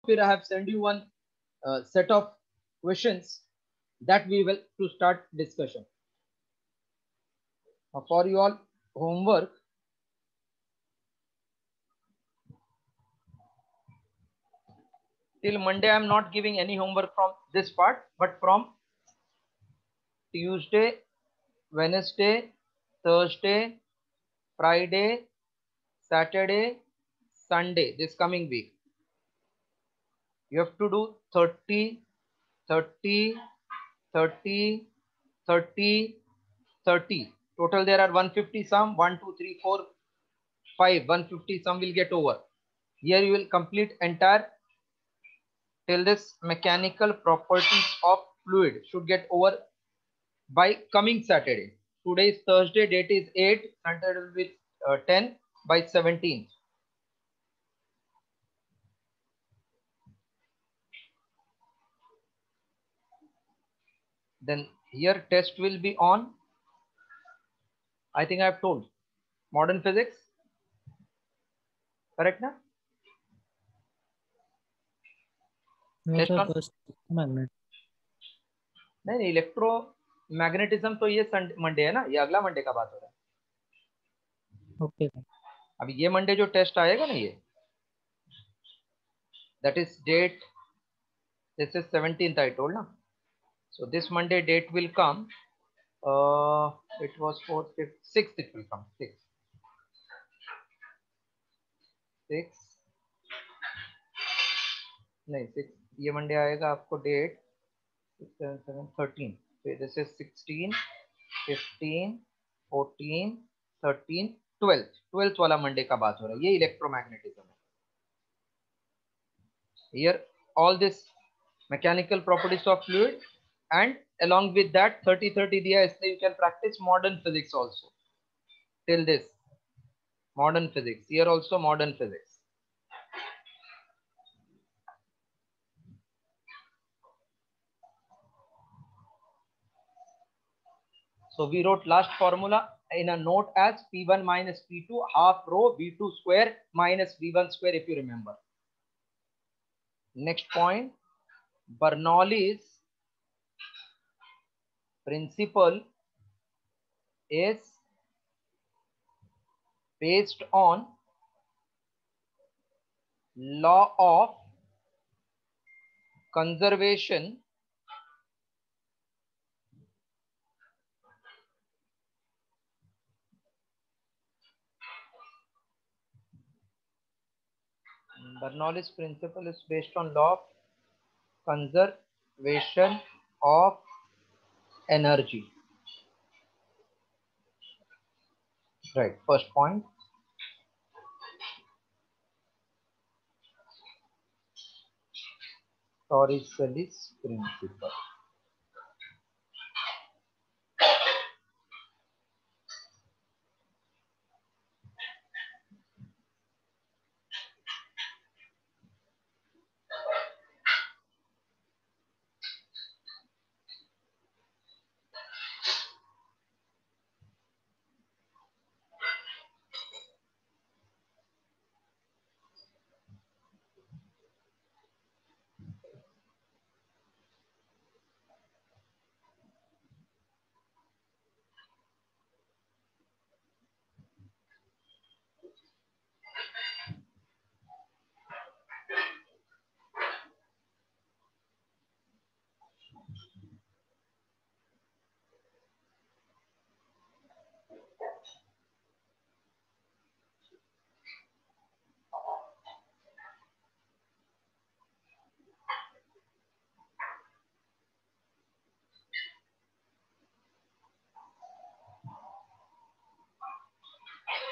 Here I have sent you one set of questions that we will to start discussion. For you all homework, till Monday I am not giving any homework from this part, but from Tuesday, Wednesday, Thursday, Friday, Saturday, Sunday, this coming week, you have to do 30, 30, 30, 30, 30. Total there are 150 sum, 1, 2, 3, 4, 5, 150 sum will get over. Here you will complete entire till this mechanical properties of fluid should get over by coming Saturday. Today is Thursday, date is 8, Saturday will be 10 by 17th. Then here test will be on, I think I have told, modern physics, correct na? No Test sir, on first magnet. नहीं electromagnetism तो ये Monday है ना, ये अगला Monday का बात हो रहा है. Okay. अभी ये मंडे जो टेस्ट आएगा ना, ये that is date, this is 17th I told na. So this Monday date will come, it was 4th, 5th, 6th it will come, 6, नहीं 6 ये मंडे आएगा आपको date 6, 7, 7, 13, so this is 16, 15, 14, 13, 12th वाला Monday का बात हो रहा है. ये इलेक्ट्रोमैग्नेटिज्म है. Here all this mechanical properties of fluid, and along with that 30 diya hai, you can practice modern physics also. Till this modern physics, here also modern physics. So we wrote last formula in a note as P1 minus P2 half rho V2 square minus V1 square, if you remember. Next point, Bernoulli's principle is based on law of conservation Bernoulli's principle is based on law of conservation of energy. Right, first point. Torricelli's principle.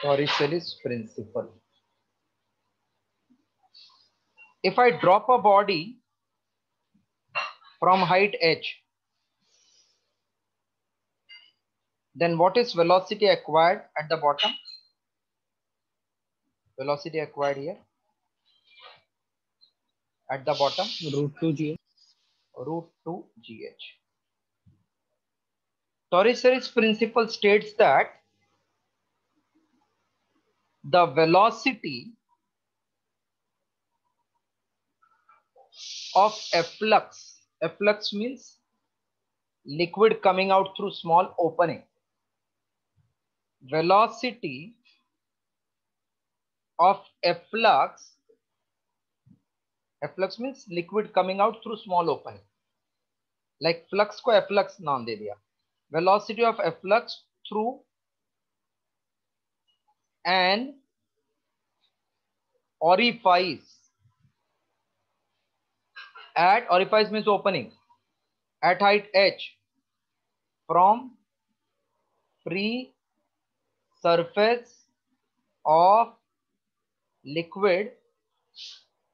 Torricelli's principle. If I drop a body from height h, then what is velocity acquired at the bottom? Velocity acquired here at the bottom, Root 2 G. root 2 gh. Torricelli's principle states that the velocity of efflux. Efflux means liquid coming out through small opening. Velocity of efflux. Efflux means liquid coming out through small opening. Like flux को efflux नाम दे दिया. Velocity of efflux through an orifice. At orifice means opening. At height h from free surface of liquid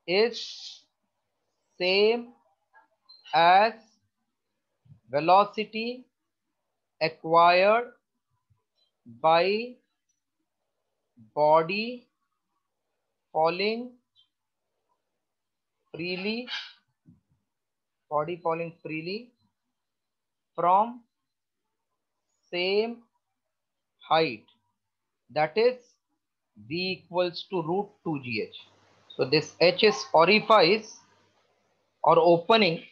is same as velocity acquired by body falling freely from same height, that is v equals to root 2gh. So this h is orifice or opening.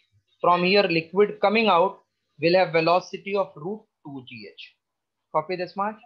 From here liquid coming out will have velocity of root 2gh. Copy this much.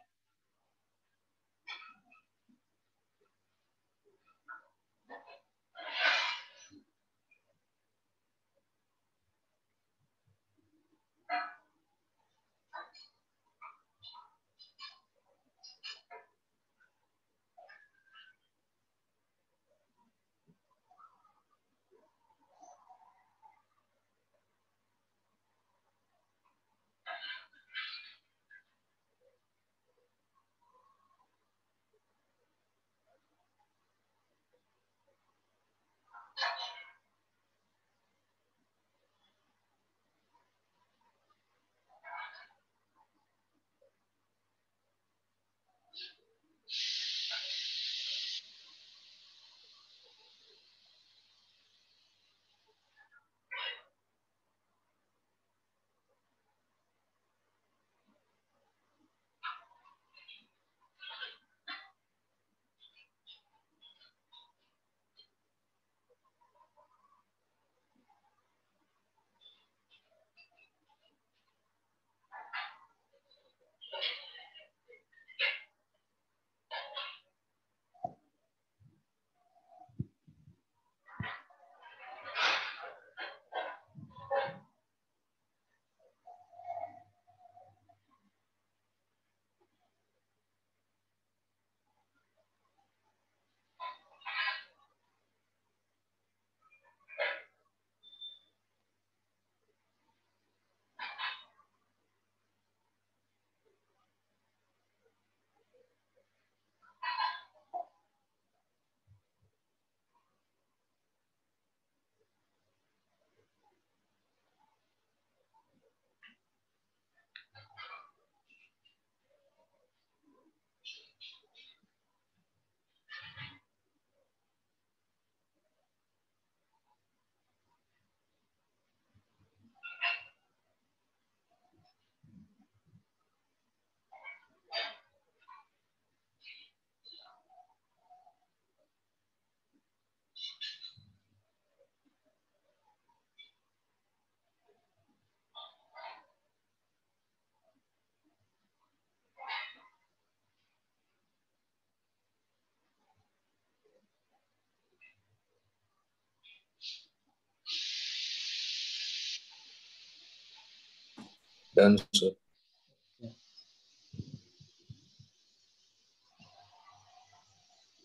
Done, sir.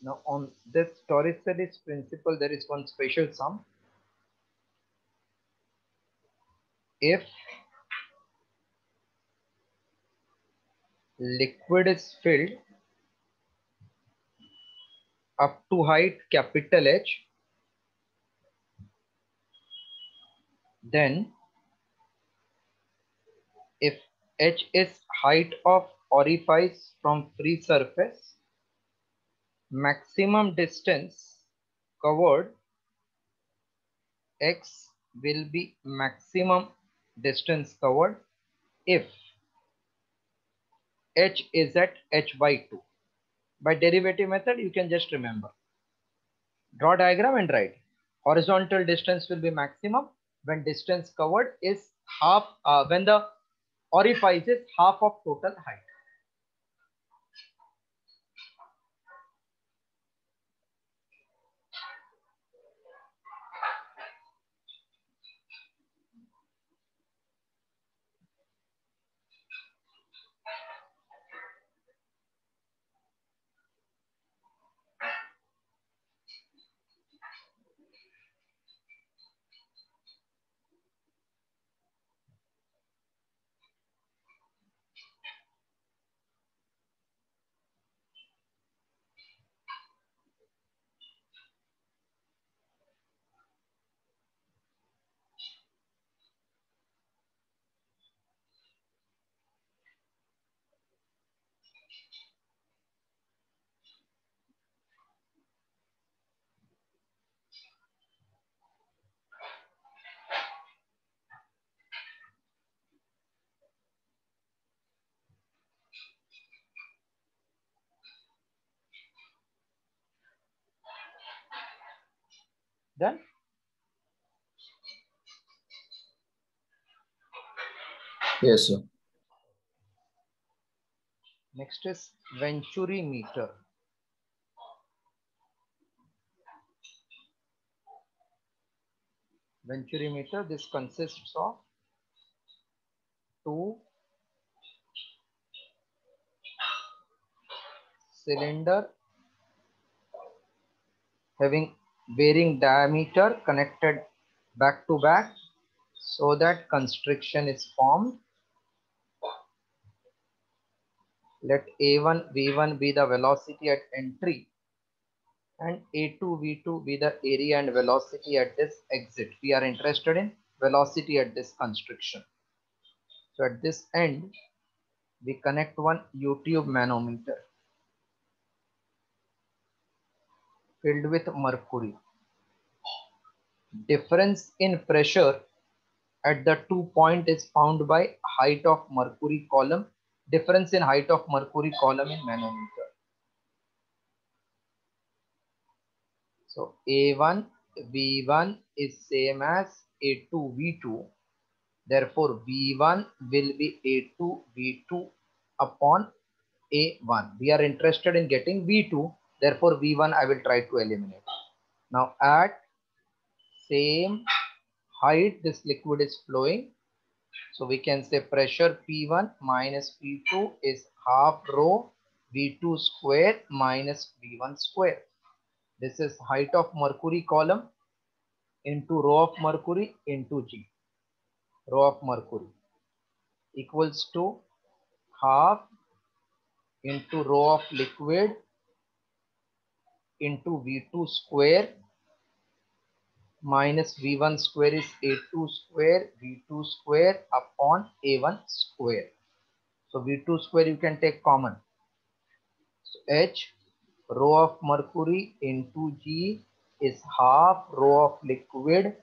Now on this Torricelli's principle, there is one special sum. If liquid is filled up to height capital H, then if h is height of orifice from free surface, maximum distance covered x will be maximum distance covered if h is at h by 2. By derivative method, you can just remember. Draw diagram and write. Horizontal distance will be maximum when distance covered is half, when the orifice is half of total height. Done? Yes, sir. Next is Venturi meter. Venturi meter, this consists of two cylinder having varying diameter connected back to back so that constriction is formed. Let A1 V1 be the velocity at entry and A2 V2 be the area and velocity at this exit. We are interested in velocity at this constriction. So at this end, we connect one U-tube manometer filled with mercury. Difference in pressure at the 2 point is found by height of mercury column. Difference in height of mercury column in manometer. So A1 V1 is same as A2 V2. Therefore, V1 will be A2 V2 upon A1. We are interested in getting V2. Therefore, V1 I will try to eliminate. Now at same height this liquid is flowing. So we can say pressure P1 minus P2 is half rho V2 square minus V1 square. This is height of mercury column into rho of mercury into G. Rho of mercury equals to half into rho of liquid into V2 square minus V1 square is A2 square V2 square upon A1 square. So V2 square you can take common. So H rho of mercury into G is half rho of liquid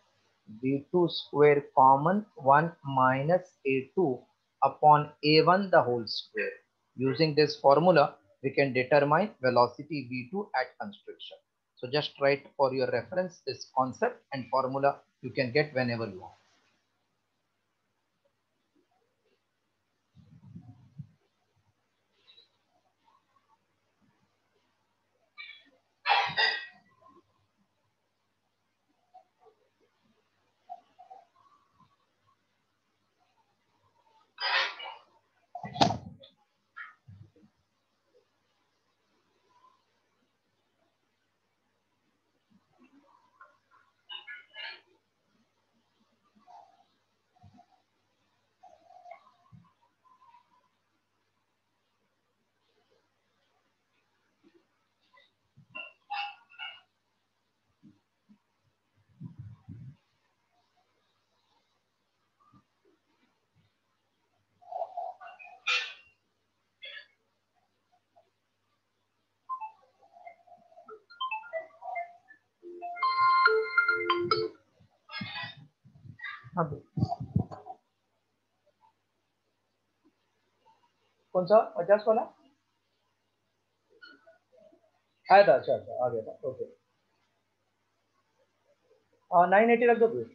V2 square common 1 minus A2 upon A1 the whole square. Using this formula, we can determine velocity V2 at constriction. So just write for your reference this concept and formula you can get whenever you want. कौन सा 50 वाला आया था? अच्छा अच्छा आ गया था. Okay. 980 रख दो फिर।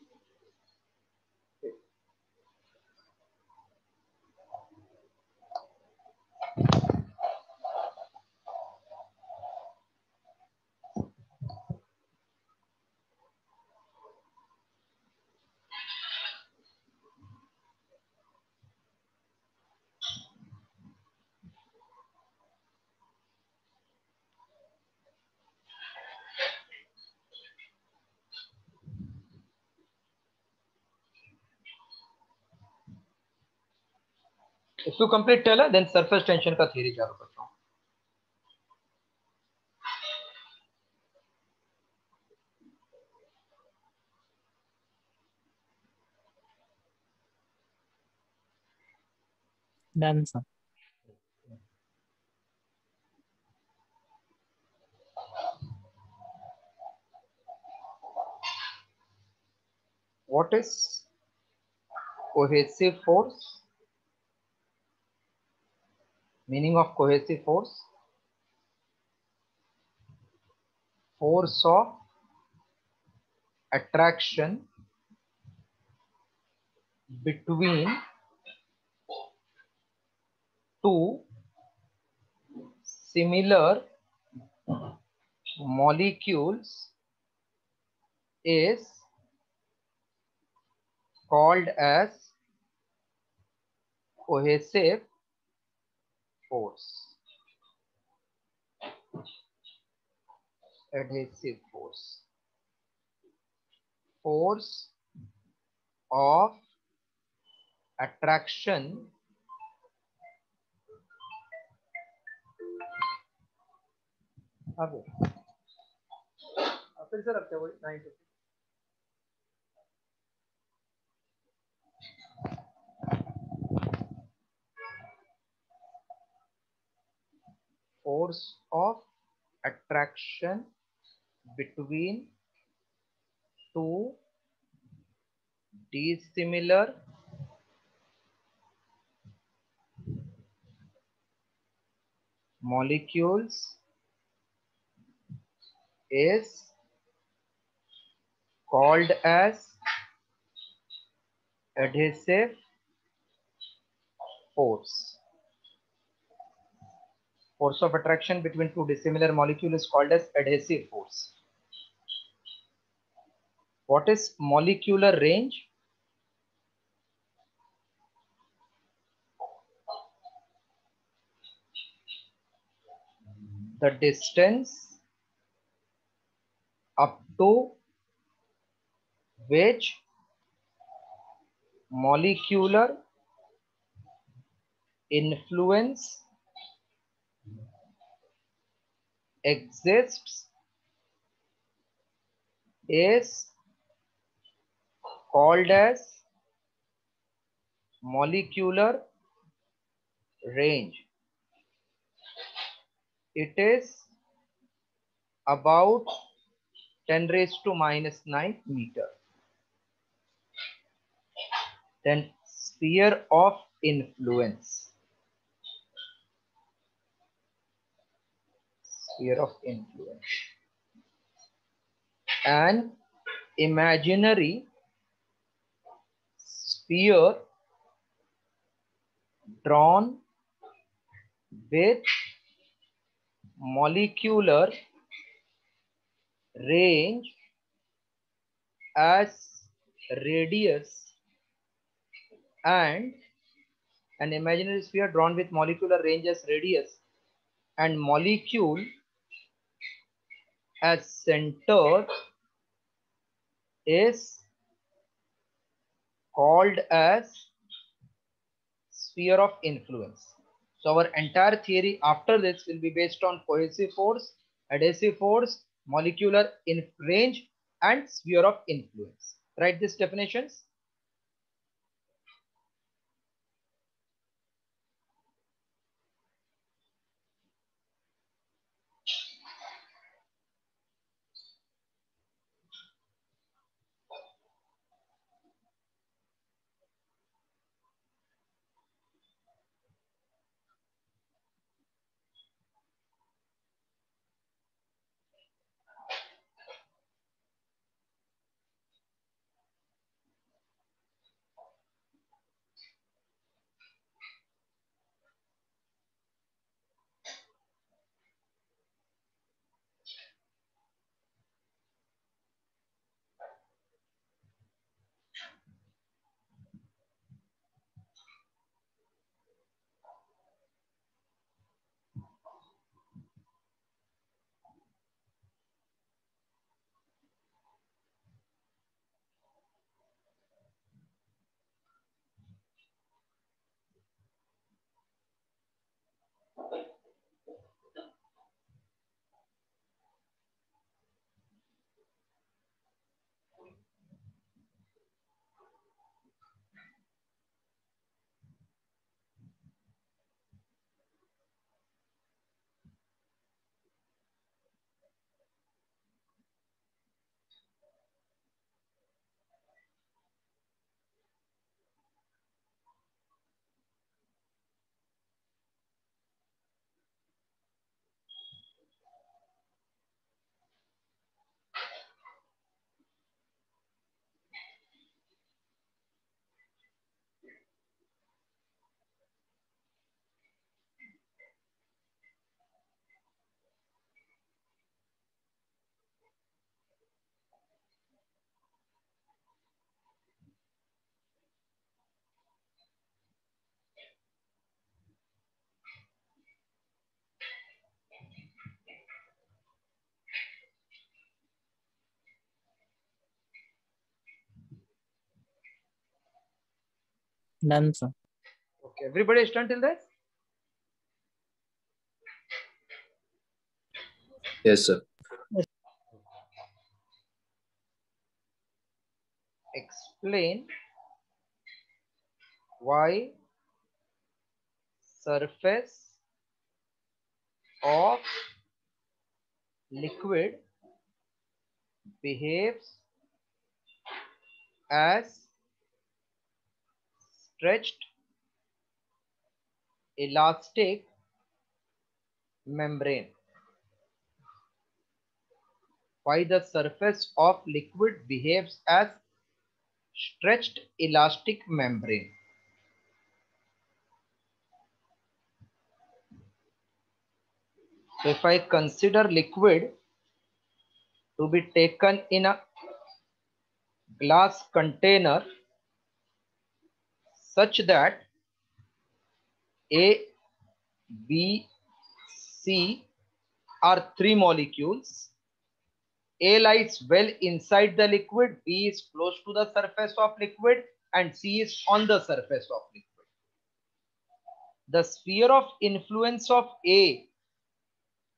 If you complete Taylor, then surface tension का theory चालू करता हूँ. Done, sir. What is cohesive force? Meaning of cohesive force? Force of attraction between two similar molecules is called as cohesive force. Adhesive force. Force of attraction फिर से रखते हैं वो 950. Force of attraction between two dissimilar molecules is called as adhesive force. Force of attraction between two dissimilar molecules is called as adhesive force. What is molecular range? The distance up to which molecular influence exists is called as molecular range. It is about 10 raised to minus 9 meter. Then sphere of influence. Sphere of influence. An imaginary sphere drawn with molecular range as radius, and an imaginary sphere drawn with molecular range as radius and molecule as center is called as sphere of influence. So our entire theory after this will be based on cohesive force, adhesive force, molecular range and sphere of influence. Write these definitions. None, sir. Okay, everybody is done till this? Yes, sir. Explain why surface of liquid behaves as stretched elastic membrane. Why the surface of liquid behaves as stretched elastic membrane. So if I consider liquid to be taken in a glass container such that A, B, C are three molecules. A lies well inside the liquid, B is close to the surface of liquid, and C is on the surface of liquid. The sphere of influence of A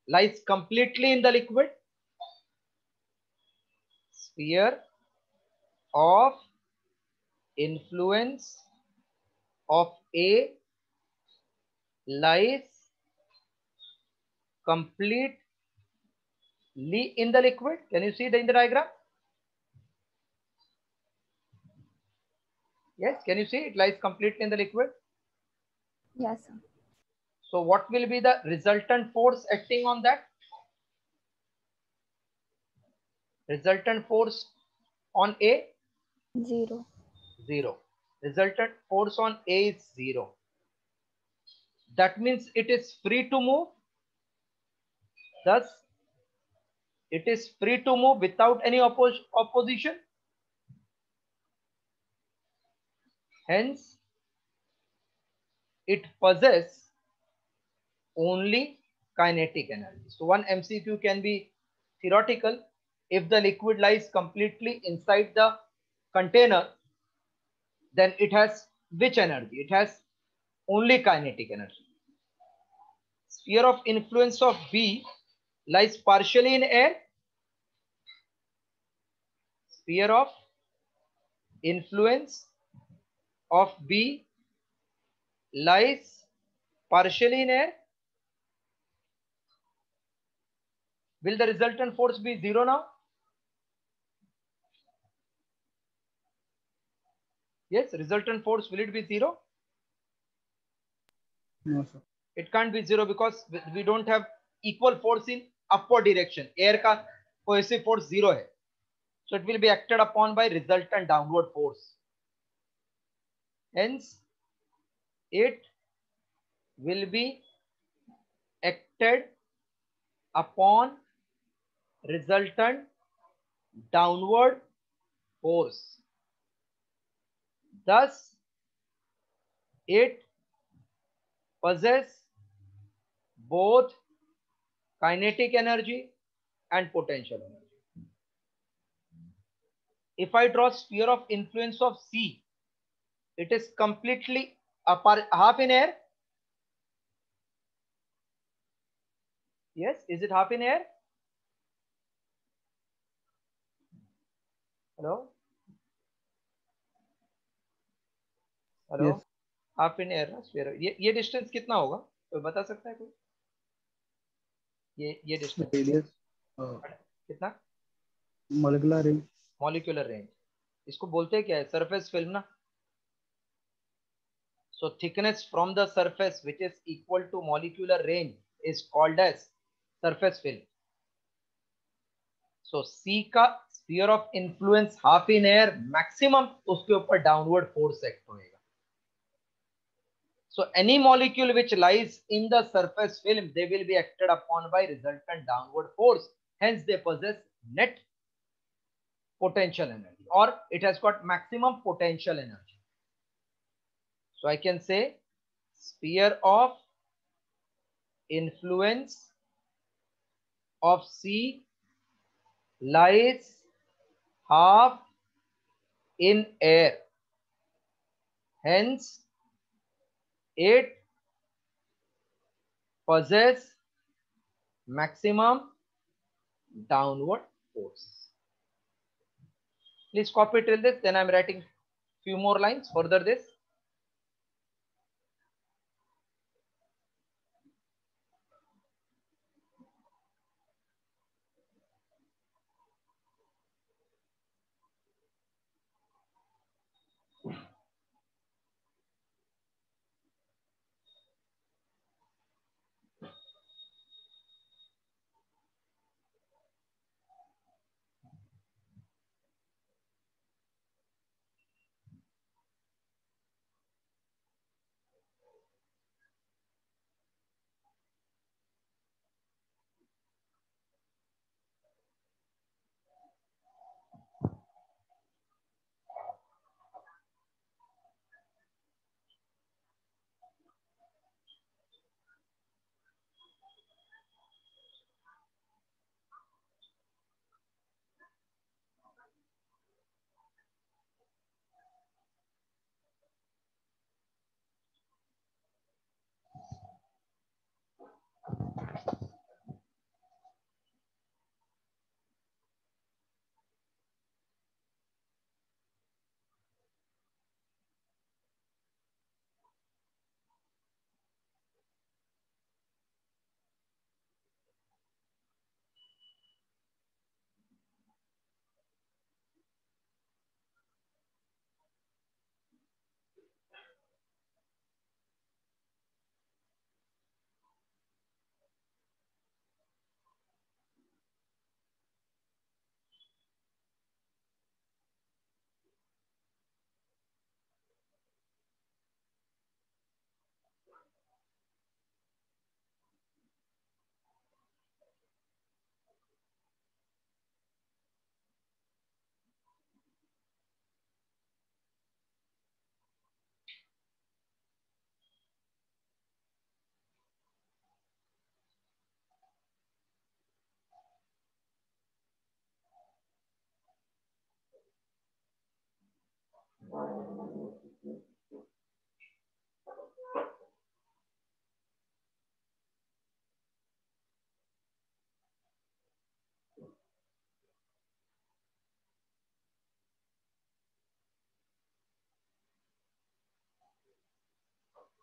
lies completely in the liquid. Sphere of influence of A lies completely in the liquid. Can you see in the diagram? Yes, can you see it lies completely in the liquid? Yes, sir. So what will be the resultant force acting on that? Resultant force on A? 0. 0. Resultant force on A is 0. That means it is free to move. Thus, it is free to move without any opposition. Hence, it possesses only kinetic energy. So one MCQ can be theoretical. If the liquid lies completely inside the container, then it has which energy? It has only kinetic energy. Sphere of influence of B lies partially in air. Sphere of influence of B lies partially in air. Will the resultant force be 0 now? Yes, resultant force, will it be 0? No, sir. It can't be 0 because we don't have equal force in upward direction. Air का cohesive force 0 है. So it will be acted upon by resultant downward force. Hence, it will be acted upon resultant downward force. Thus, it possesses both kinetic energy and potential energy. If I draw sphere of influence of C, it is completely half in air. Yes, is it half in air? Hello? Hello Yes. Half in air ना sphere ये distance कितना होगा कोई बता सकता है कोई ये डिस्टेंस Radius. कितना Molecular range. मॉलिक्यूलर रेंज इसको बोलते हैं क्या है सरफेस फिल्म ना so thickness from the surface which is equal to molecular range is called as surface film so C का sphere of influence half in air maximum उसके ऊपर downward force act होएगा. So any molecule which lies in the surface film, they will be acted upon by resultant downward force. Hence, they possess net potential energy, or it has got maximum potential energy. So I can say sphere of influence of C lies half in air. Hence, it possesses maximum downward force. Please copy till this, then I'm writing few more lines further this.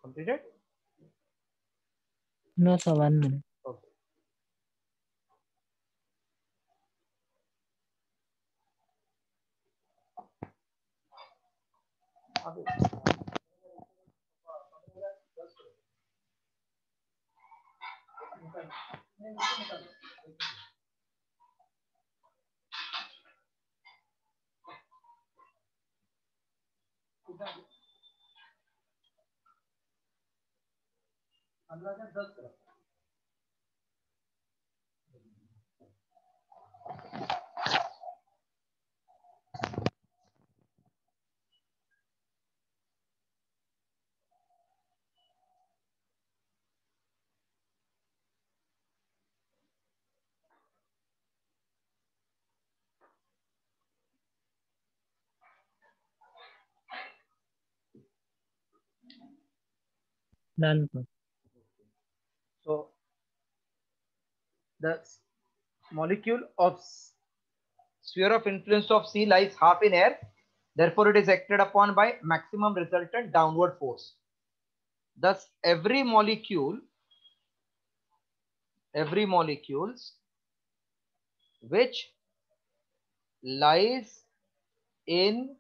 Completed? No, sir, 1 minute. Okay. Done, sir. So the molecule of sphere of influence of C lies half in air. Therefore, it is acted upon by maximum resultant downward force. Thus, every molecules which lies in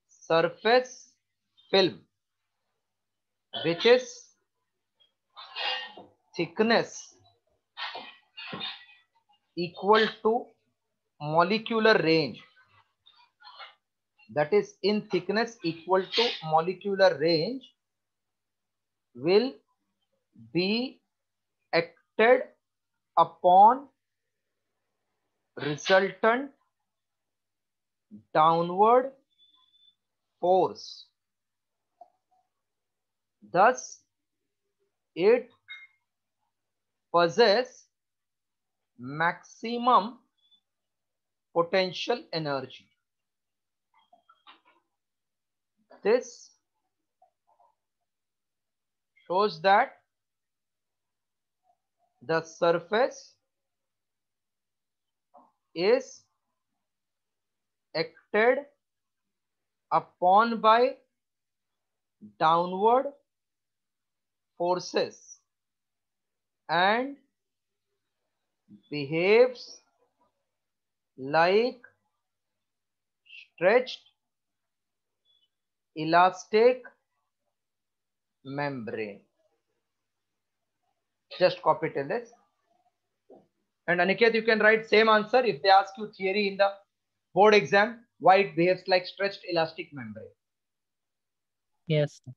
surface film, which is thickness equal to molecular range, that is in thickness equal to molecular range, will be acted upon resultant downward force. Thus, it possesses maximum potential energy. This shows that the surface is acted upon by downward forces and behaves like stretched elastic membrane. Just copy till this. And Aniket, you can write same answer if they ask you theory in the board exam, why it behaves like stretched elastic membrane. Yes, sir.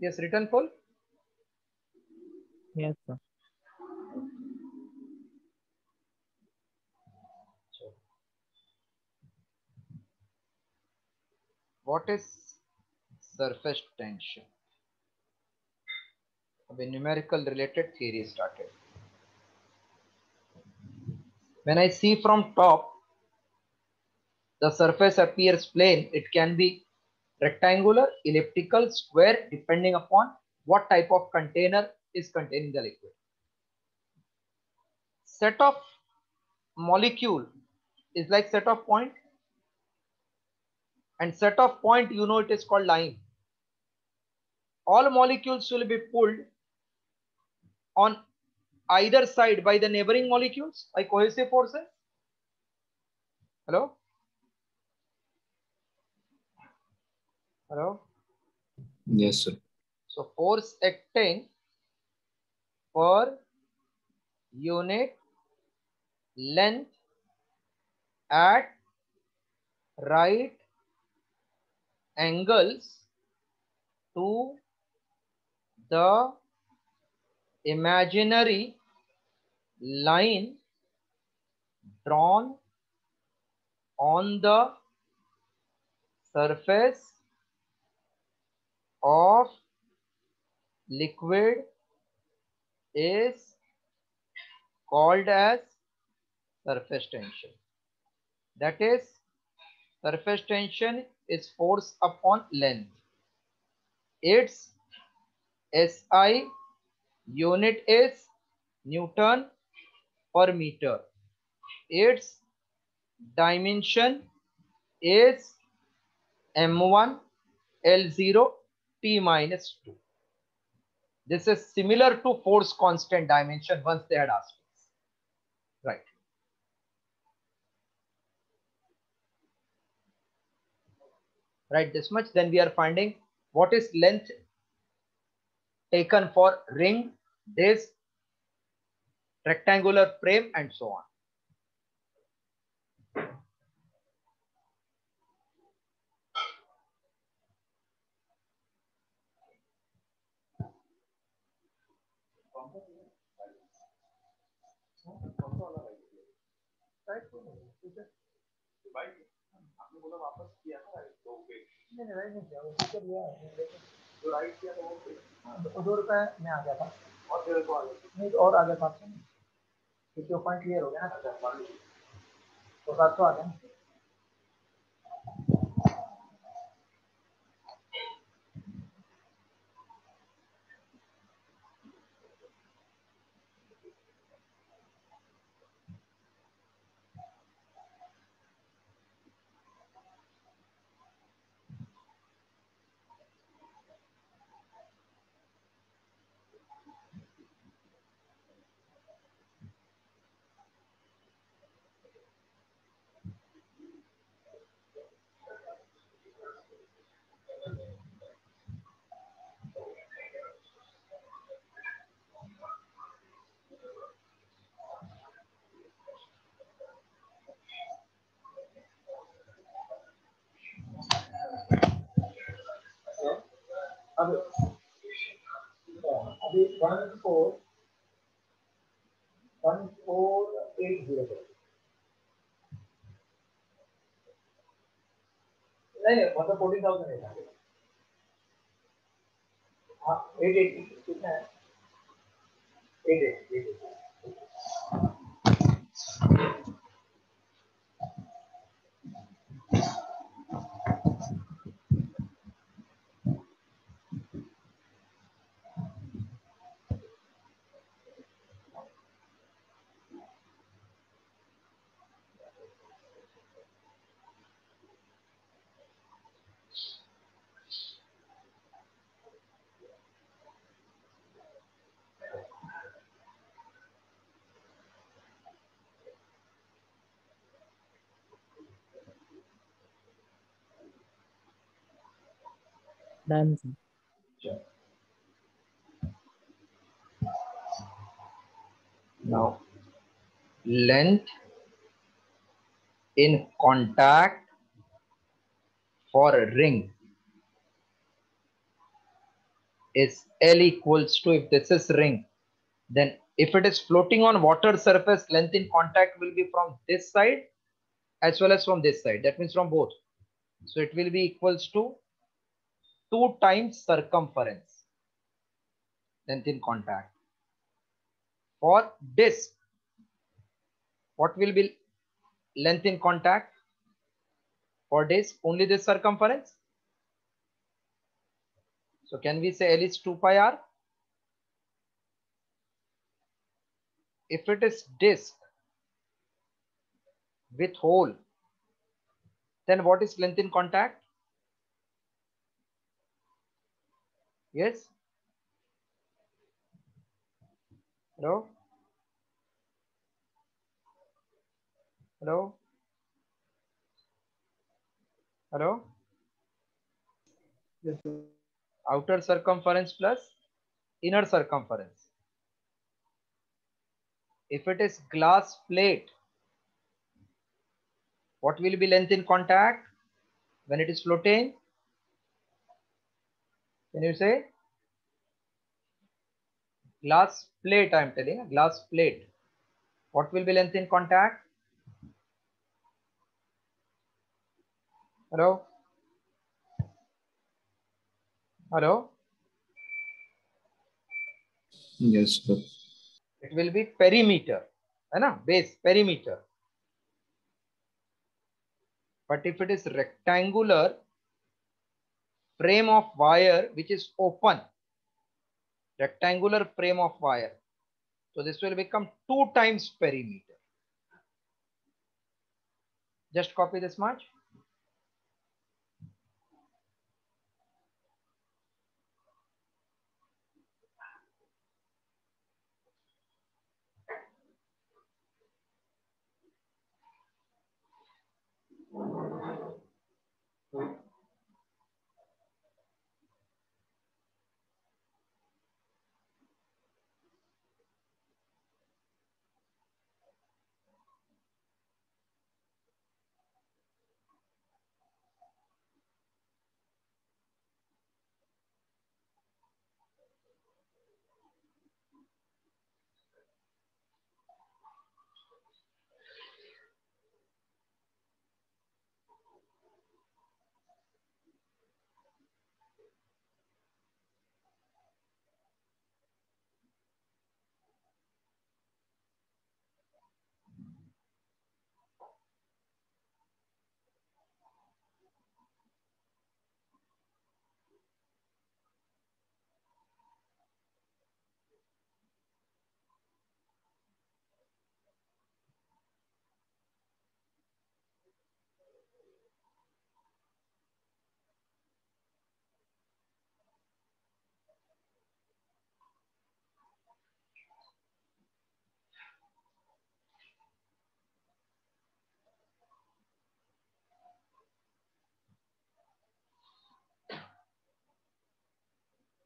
Yes, written full. Yes, sir. What is surface tension? A numerical related theory started. When I see from top, the surface appears plane. It can be rectangular, elliptical, square, depending upon what type of container is containing the liquid. Set of molecule is like set of point, and set of point, you know, it is called line. All molecules will be pulled on either side by the neighboring molecules by cohesive forces. Hello? Hello? Yes, sir. So force acting per unit length at right angles to the imaginary line drawn on the surface of liquid is called as surface tension. That is, surface tension is force upon length. Its SI unit is Newton per meter. Its dimension is M1 L0 T minus 2. This is similar to force constant dimension once they had asked us. Right. right, this much. Then we are finding what is length taken for ring, disc, rectangular frame, and so on. दो रुपए में आ गया था और डेढ़ को आ गया नहीं तो और आ गया 500 क्योंकि वो पॉइंट क्लियर हो गया ना तो 700 आ गया। अब अभी 1480 नहीं मतलब 14,000 है हाँ 880 कितना है 880 Done, sir. Now, length in contact for a ring is L equals to, if this is ring, then if it is floating on water surface, length in contact will be from this side as well as from this side. That means from both. So it will be equals to 2 times circumference, length in contact. For disc, what will be length in contact? For disc, only this circumference. So can we say L is 2 pi r? If it is disc with hole, then what is length in contact? Yes? Hello? Hello? Hello? Yes, sir. Outer circumference plus inner circumference. If it is glass plate, what will be length in contact when it is floating? Can you say? Glass plate, I am telling you, glass plate. What will be length in contact? Hello? Hello? Yes, sir. It will be perimeter, है ना? Base, perimeter. But if it is rectangular frame of wire which is open, rectangular frame of wire, so this will become 2 times perimeter. Just copy this much.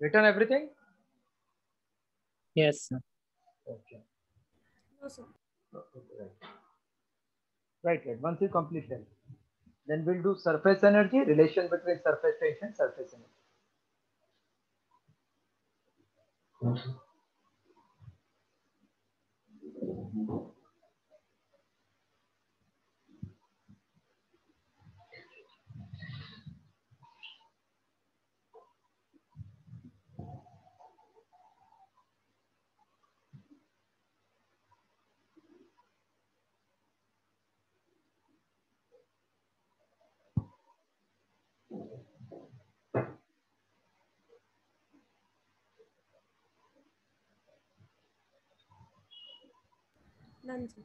Written everything? Yes, sir. Okay. No, sir. Right. Once you complete that, then we'll do surface energy, relation between surface tension, surface energy. None, sir.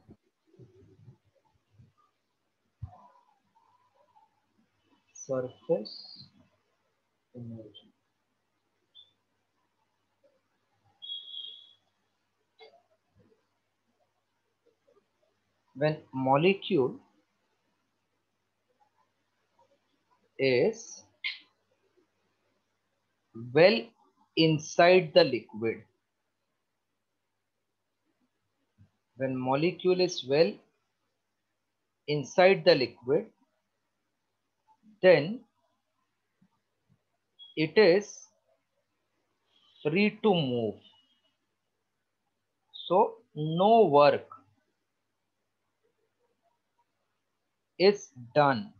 Surface energy. When molecule is well inside the liquid, when molecule is well inside the liquid, then it is free to move. So no work is done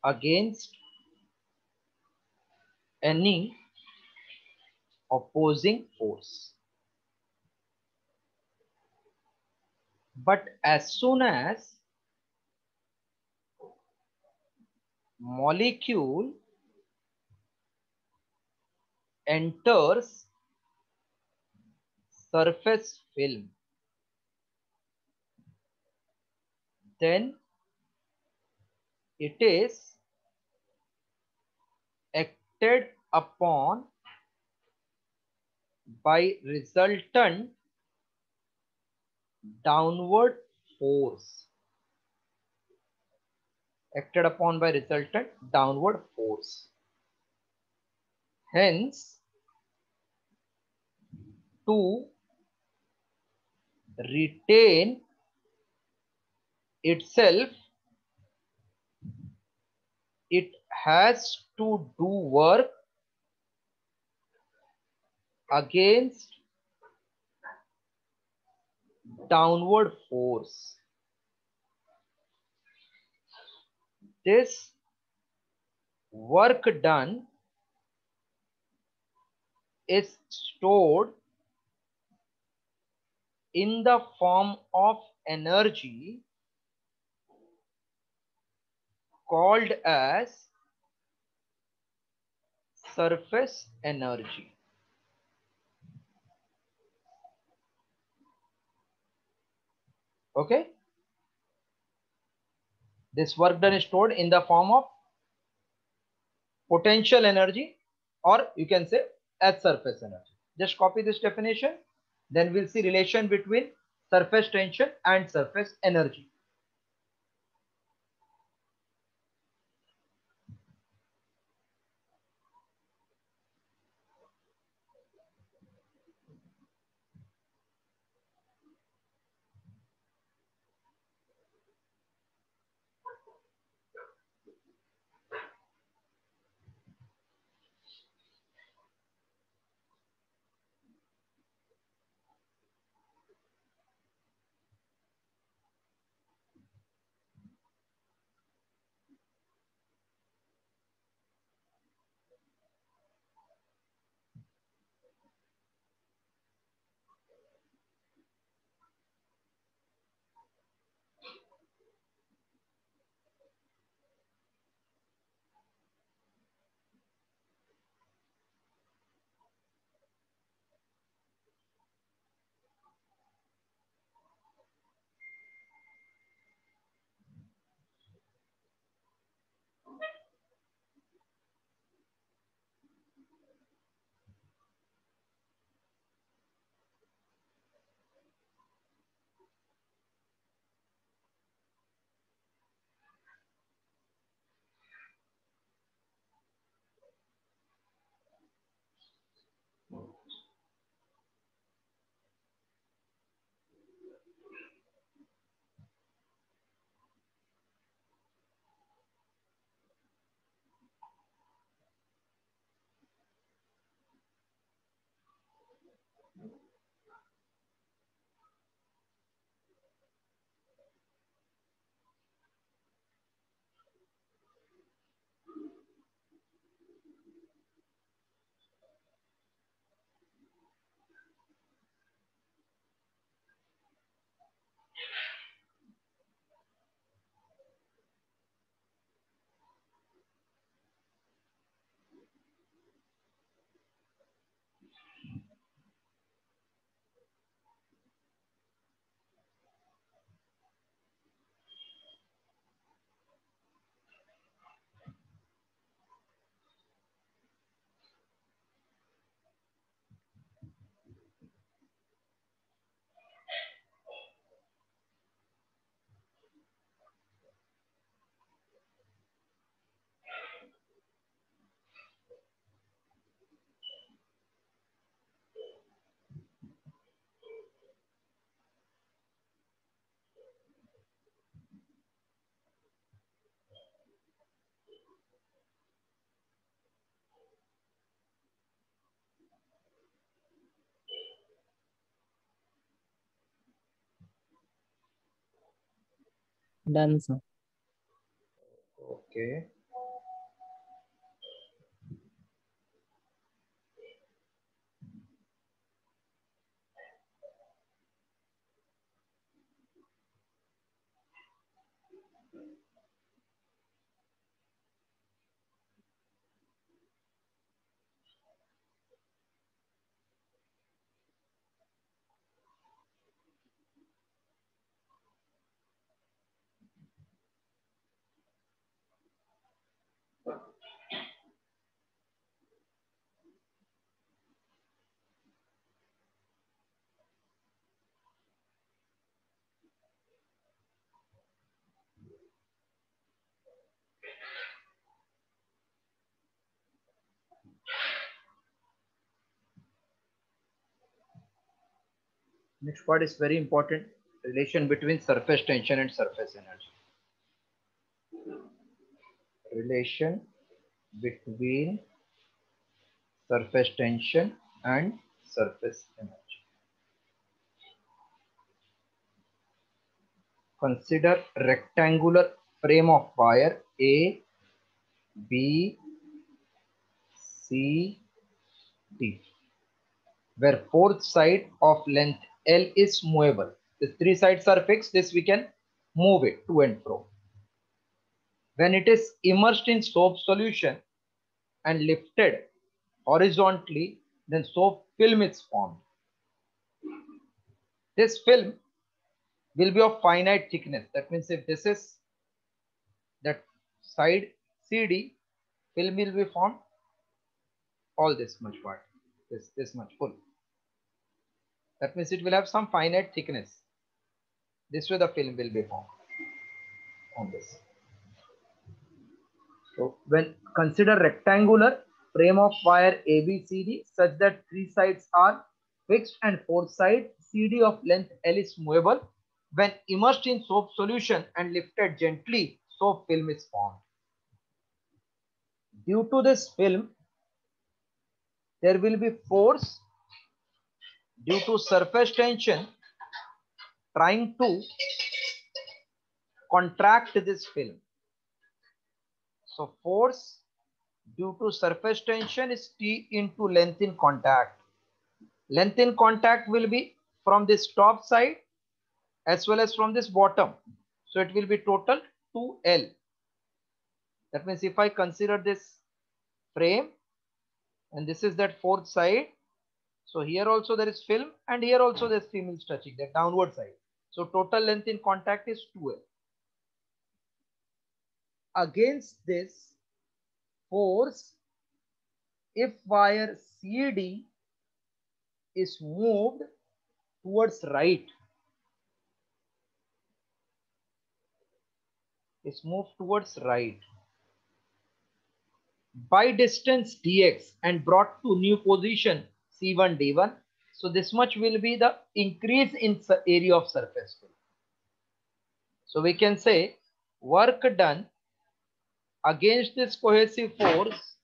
against any opposing force. But as soon as molecule enters surface film, then it is acted upon by resultant downward force. Acted upon by resultant downward force. Hence, to retain itself, it has to do work against downward force. This work done is stored in the form of energy called as surface energy. Okay? This work done is stored in the form of potential energy, or you can say as surface energy. Just copy this definition. Then we'll see relation between surface tension and surface energy. Done, sir. Okay. Next part is very important. Relation between surface tension and surface energy. Relation between surface tension and surface energy. Consider rectangular frame of wire A, B, C, D, where fourth side of length L is movable. The three sides are fixed. This we can move it to and fro. When it is immersed in soap solution and lifted horizontally, then soap film is formed. This film will be of finite thickness. That means if this is that side CD, film will be formed all this much part, this much full. That means it will have some finite thickness. This way the film will be formed on this. So when consider rectangular frame of wire ABCD such that three sides are fixed and fourth side CD of length L is movable. When immersed in soap solution and lifted gently, soap film is formed. Due to this film, there will be force due to surface tension trying to contract this film. So force due to surface tension is T into length in contact. Length in contact will be from this top side as well as from this bottom. So it will be total 2L. That means if I consider this frame and this is that fourth side. So here also there is film and here also this film is touching the downward side. So total length in contact is 2L. Against this force, if wire CD is moved towards right, by distance dx and brought to new position C1 D1, so this much will be the increase in area of surface field. So we can say work done against this cohesive force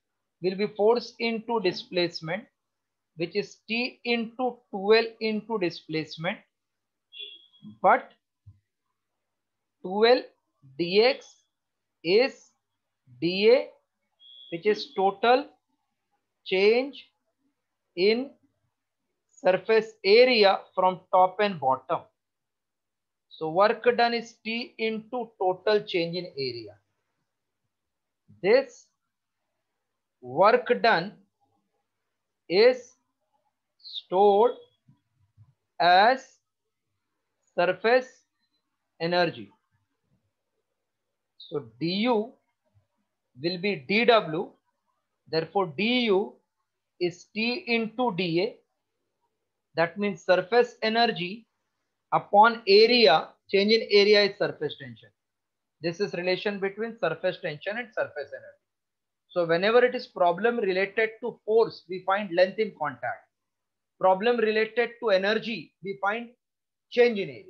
will be force into displacement, which is T into 12 into displacement, but 12 dx is dA, which is total change in surface area from top and bottom. So work done is T into total change in area. This work done is stored as surface energy. So du will be dw, therefore du is T into dA. That means surface energy upon area, change in area is surface tension. This is relation between surface tension and surface energy. So whenever it is problem related to force, we find length in contact. Problem related to energy, we find change in area.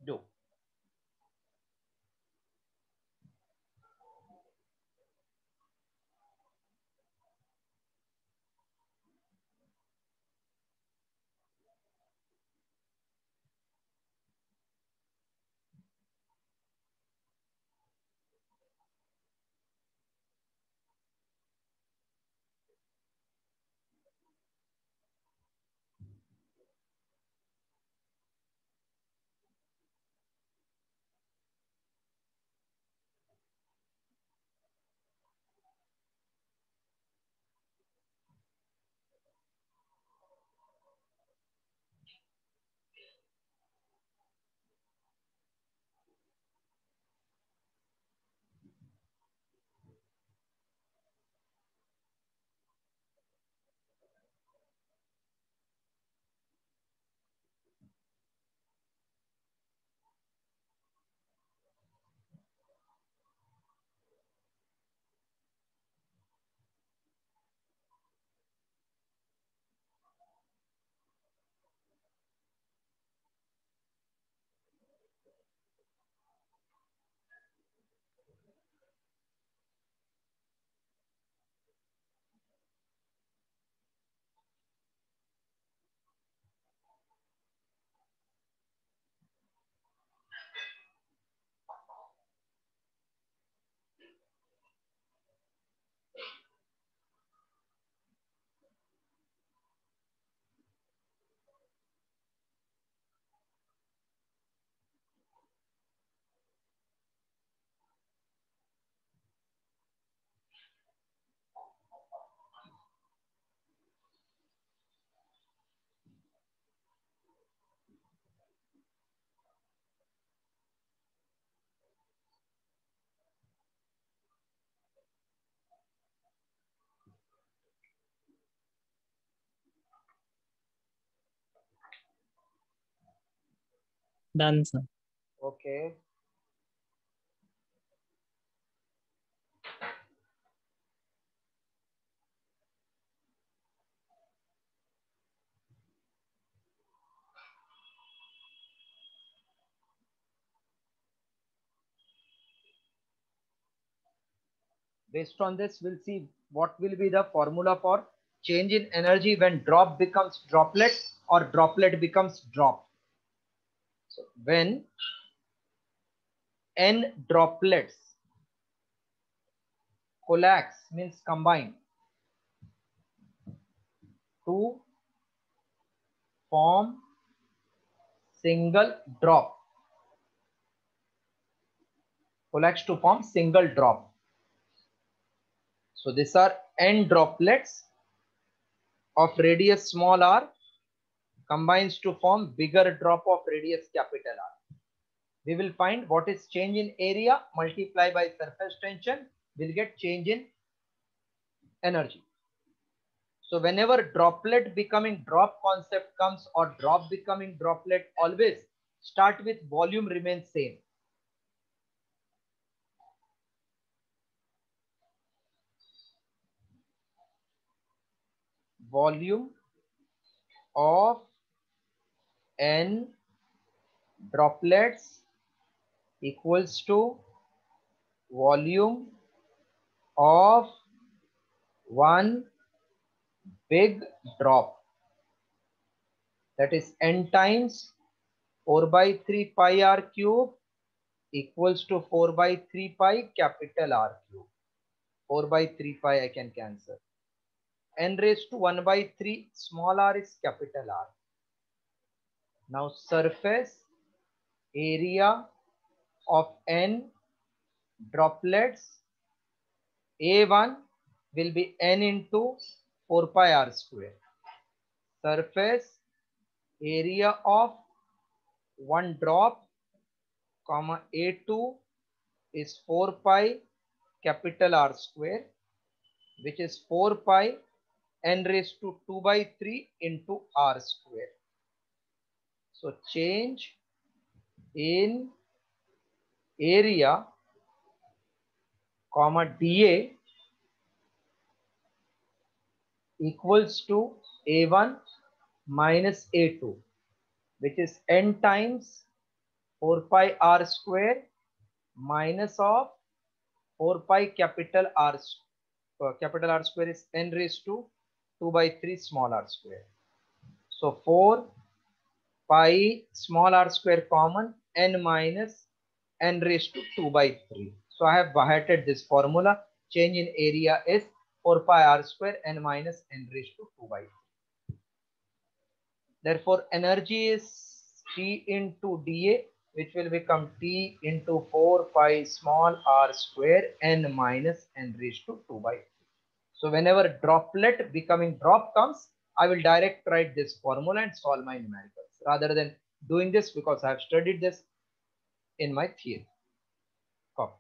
Do. Done, sir. Okay. Based on this, we'll see what will be the formula for change in energy when drop becomes droplet or droplet becomes drop. So when n droplets coalesce, means combine, to form single drop, coalesce to form single drop. So these are n droplets of radius small r combines to form bigger drop of radius capital R. We will find what is change in area multiply by surface tension, will get change in energy. So whenever droplet becoming drop concept comes or drop becoming droplet, always start with volume remains same. Volume of n droplets equals to volume of one big drop, that is n times 4 by 3 pi r cube equals to 4 by 3 pi capital R cube. 4 by 3 pi I can cancel. N raised to 1 by 3 small r is capital R. Now surface area of n droplets A1 will be n into 4 pi r square. Surface area of one drop comma A2 is 4 pi capital R square, which is 4 pi n raised to 2 by 3 into R square. So change in area comma dA equals to A1 minus A2, which is n times 4 pi R square minus of 4 pi capital R square is n raised to 2 by 3 small r square. So 4 pi small r square common, n minus n raised to 2 by 3. So I have Bahated this formula. Change in area is 4 pi r square n minus n raised to 2 by 3. Therefore energy is T into dA, which will become T into 4 pi small r square n minus n raised to 2 by 3. So whenever droplet becoming drop comes, I will direct write this formula and solve my numericals rather than doing this, because I have studied this in my theory. Copy.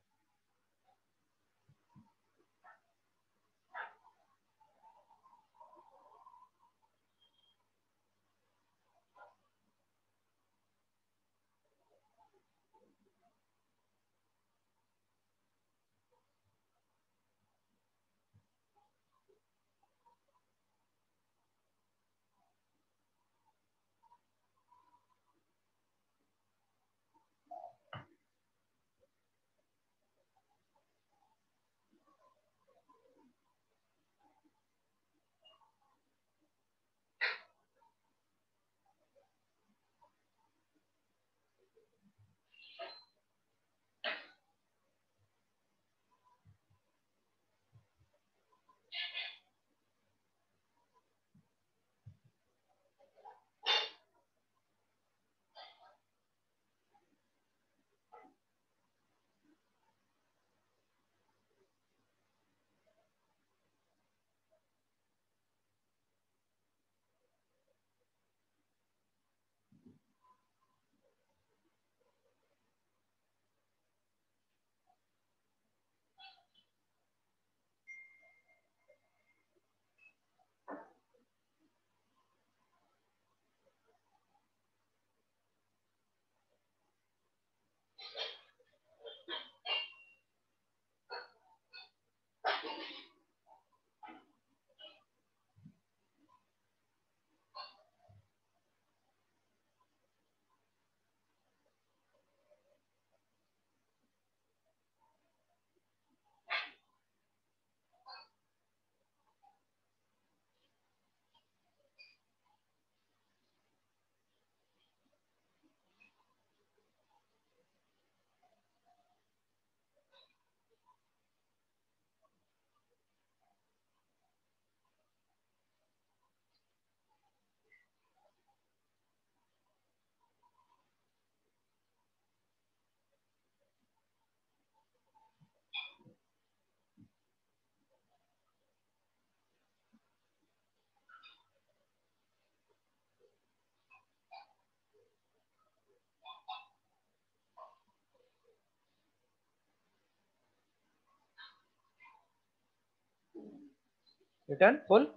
Written full.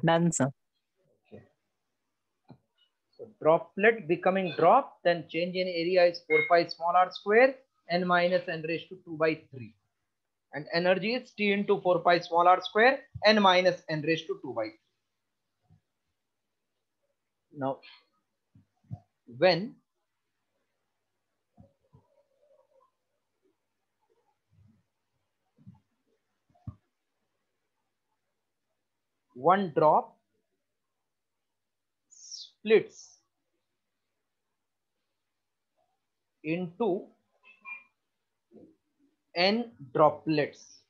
Done, sir. Okay. So droplet becoming drop, then change in area is 4 pi small r square n minus n raised to 2 by 3. And energy is T into 4 pi small r square n minus n raised to 2 by 3. Now, when one drop splits into n droplets,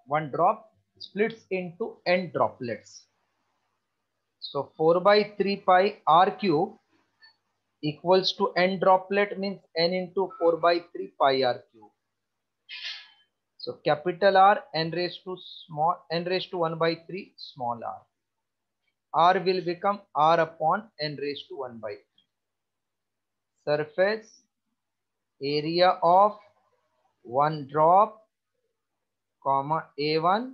one drop splits into n droplets. So 4 by 3 pi r cube equals to n droplet means n into 4 by 3 pi r cube. So capital R n raised to 1 by 3 small r. R will become r upon n raised to 1 by 3. Surface area of one drop comma A1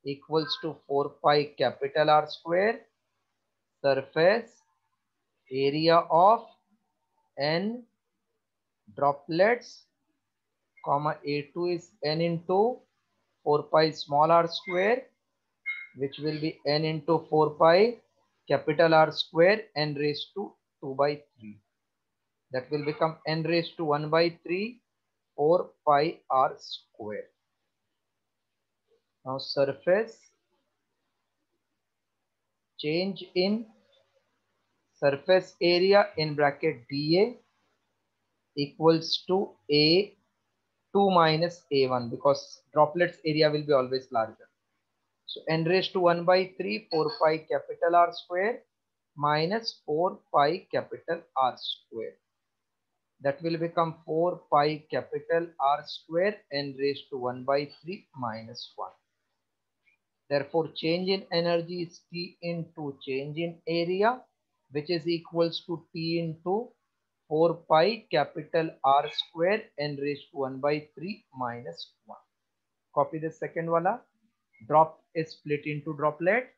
equals to 4 pi capital R square. Surface area of n droplets comma A2 is n into 4 pi small r square, which will be n into 4 pi capital R square n raised to 2 by 3. That will become n raised to 1 by 3 4 pi r square. Now surface change in surface area in bracket dA equals to A2 minus A1 because droplets area will be always larger. So n raised to 1 by 3 4 pi capital R square minus 4 pi capital R square. That will become 4 pi capital R square n raised to 1 by 3 minus 1. Therefore, change in energy is T into change in area, which is equals to T into 4 pi capital R square n raised to 1 by 3 minus 1. Copy the second wala. Drop is split into droplet.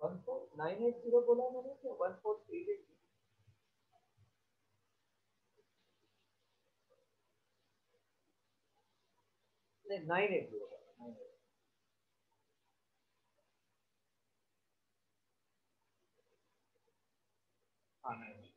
One four 980 बोला मैंने क्या 1438 नहीं 980 हाँ 980.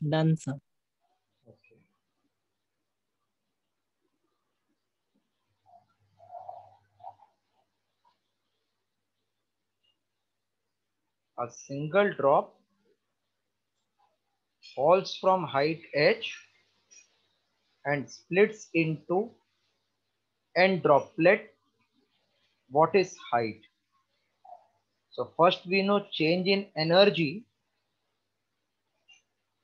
Done, sir. Okay. A single drop falls from height h and splits into n droplet. What is height? So first we know change in energy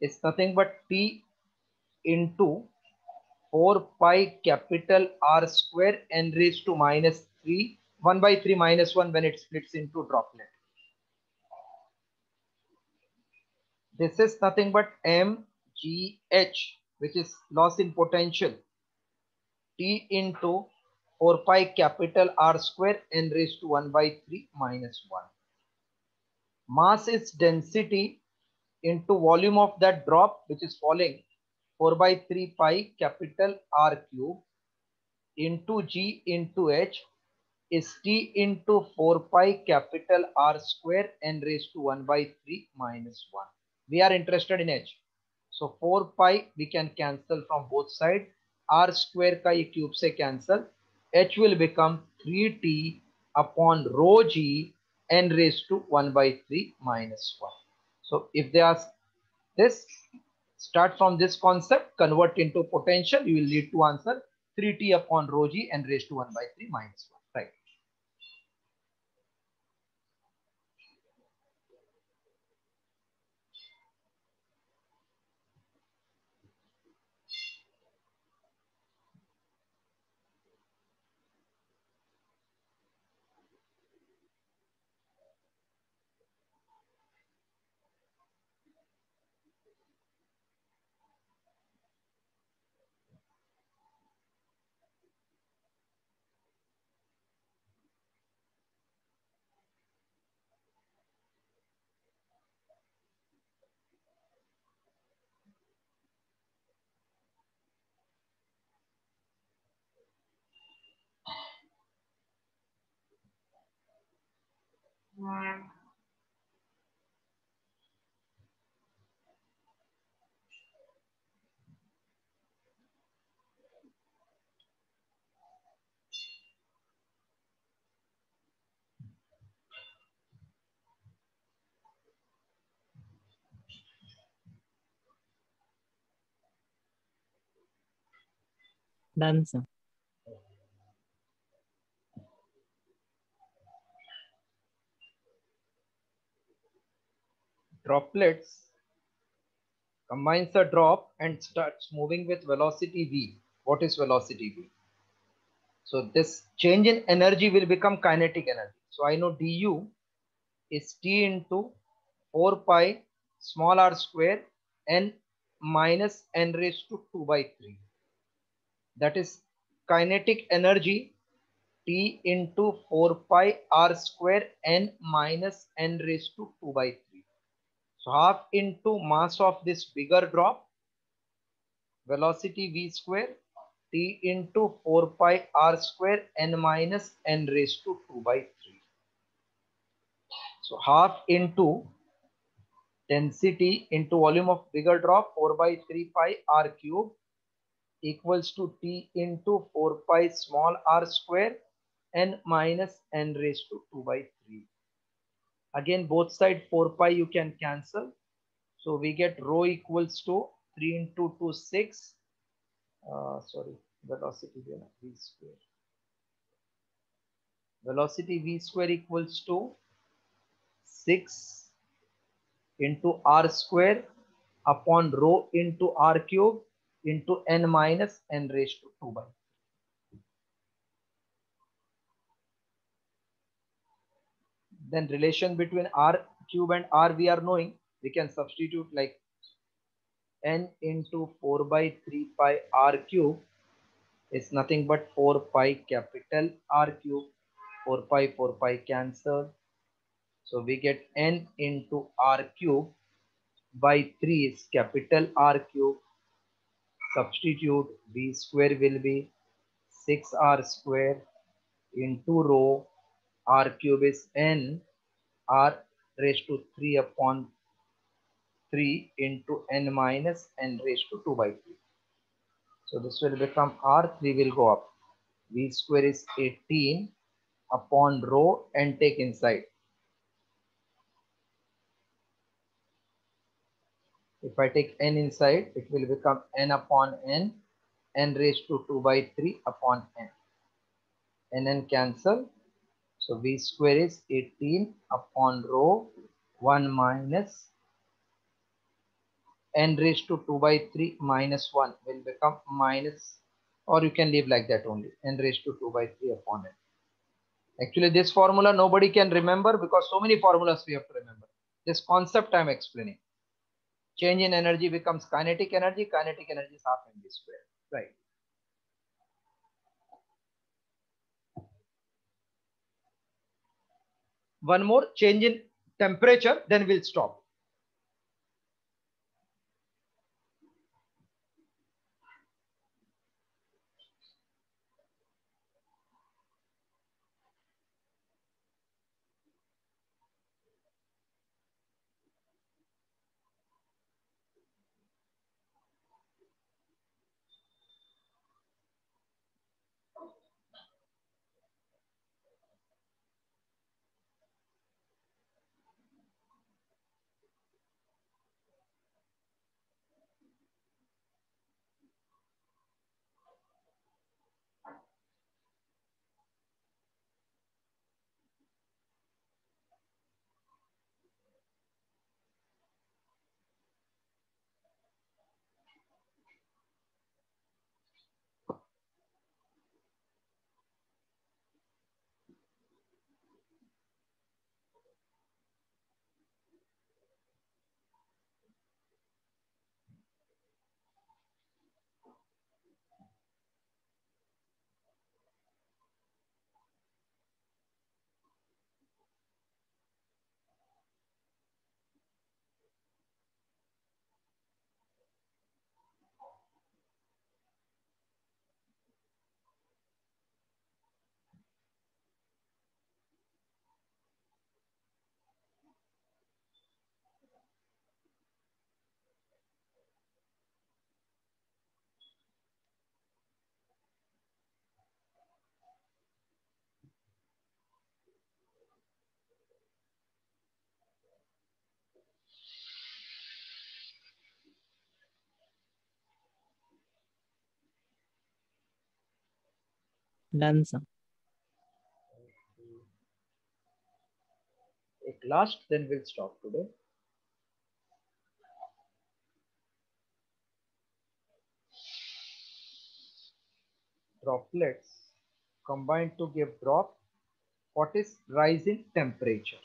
is nothing but T into 4 pi capital R square n raised to minus 3, 1 by 3 minus 1 when it splits into droplet. This is nothing but mgh, which is loss in potential, T into 4 pi capital R square n raised to 1 by 3 minus 1. Mass is density into volume of that drop which is falling, 4 by 3 pi capital R cube into G into H is T into 4 pi capital R square n raised to 1 by 3 minus 1. We are interested in H. So 4 pi we can cancel from both sides. R square का ये cube से cancel. H will become 3T upon rho G n raised to 1 by 3 minus 1. So if they ask this, start from this concept, convert into potential, you will need to answer 3T upon rho G n raised to 1 by 3 minus 1. Right. Done, sir. Droplets combines a drop and starts moving with velocity v. What is velocity v? So this change in energy will become kinetic energy. So I know du is T into 4 pi small r square n minus n raised to 2 by 3. That is kinetic energy T into 4 pi r square n minus n raised to 2 by 3. So half into mass of this bigger drop, velocity v square, T into 4 pi r square n minus n raised to 2 by 3. So half into density into volume of bigger drop, 4 by 3 pi r cube equals to T into 4 pi small r square n minus n raised to 2 by 3. Again, both side 4 pi you can cancel. So we get rho equals to 3 into 2, 6. Velocity v square. Velocity v square equals to 6 into r square upon rho into r cube into n minus n raised to 2 by 3. Then relation between r cube and r we are knowing. We can substitute like n into 4 by 3 pi r cube is nothing but 4 pi capital R cube. 4 pi cancel. So we get n into R cube by 3 is capital R cube. Substitute v square will be 6r square into rho. R cube is n r raised to 3 upon 3 into n minus n raised to 2 by 3. So this will become R3 will go up. V square is 18 upon rho and take inside. If I take n inside, it will become n upon n, n raised to 2 by 3 upon n. N cancel. So V square is 18 upon rho 1 minus n raised to 2 by 3 minus 1 will become minus, or you can leave like that only, n raised to 2 by 3 upon n. Actually, this formula nobody can remember because so many formulas we have to remember. This concept I am explaining. Change in energy becomes kinetic energy. Kinetic energy is half mv square. Right. One more change in temperature, then we'll stop. Done, sir. At last, then we'll stop today. Droplets combine to give drop. What is rise in temperature?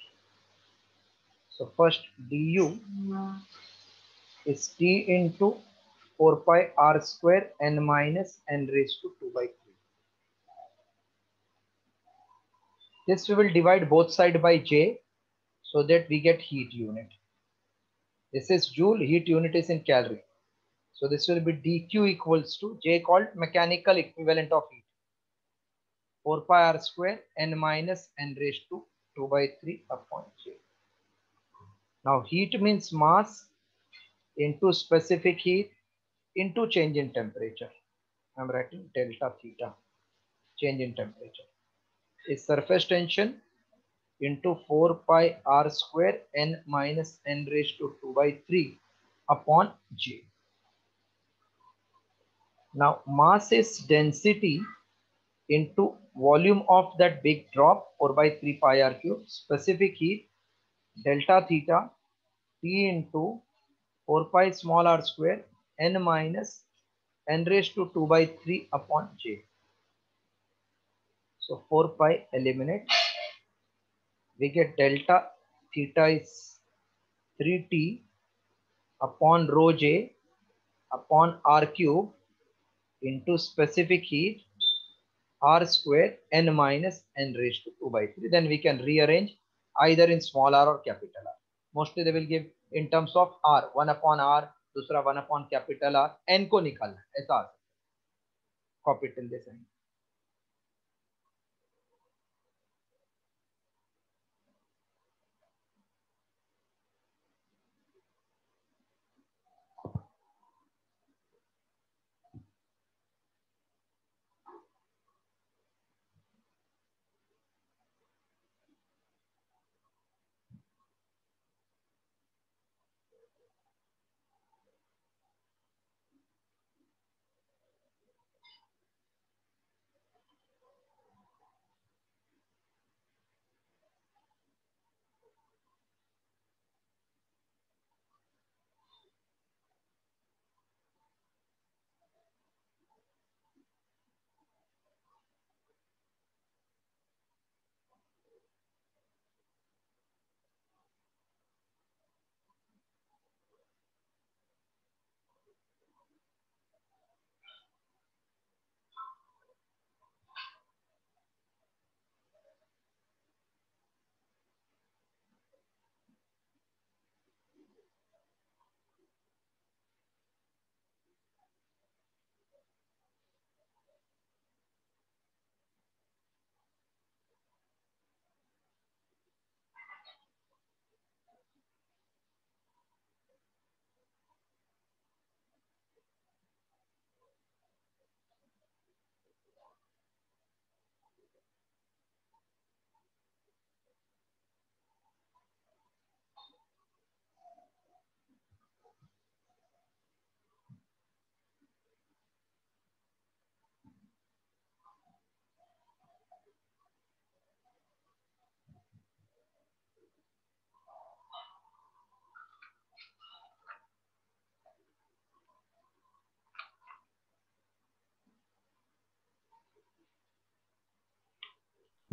So first du is T into 4 pi r square n minus n raised to 2 by 3. This we will divide both sides by J so that we get heat unit. This is joule, heat unit is in calorie. So this will be dq equals to J called mechanical equivalent of heat. 4 pi r square n minus n raised to 2 by 3 upon J. Now heat means mass into specific heat into change in temperature. I am writing delta theta, change in temperature, is surface tension into 4 pi r square n minus n raised to 2 by 3 upon J. Now mass is density into volume of that big drop 4 by 3 pi r cube, specific heat delta theta T into 4 pi small r square n minus n raised to 2 by 3 upon J. So 4 pi eliminate. We get delta theta is 3t upon rho J upon r cube into specific heat r square n minus n raised to 2 by 3. Then we can rearrange either in small r or capital R. Mostly they will give in terms of r, 1 upon r, दूसरा 1 upon capital R, n को निकालना है ऐसा copy till this end.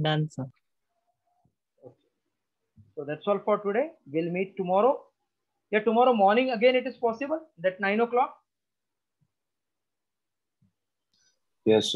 Done, sir. So that's all for today. We'll meet tomorrow. Yeah, tomorrow morning again it is possible, that 9 o'clock. Yes, sir.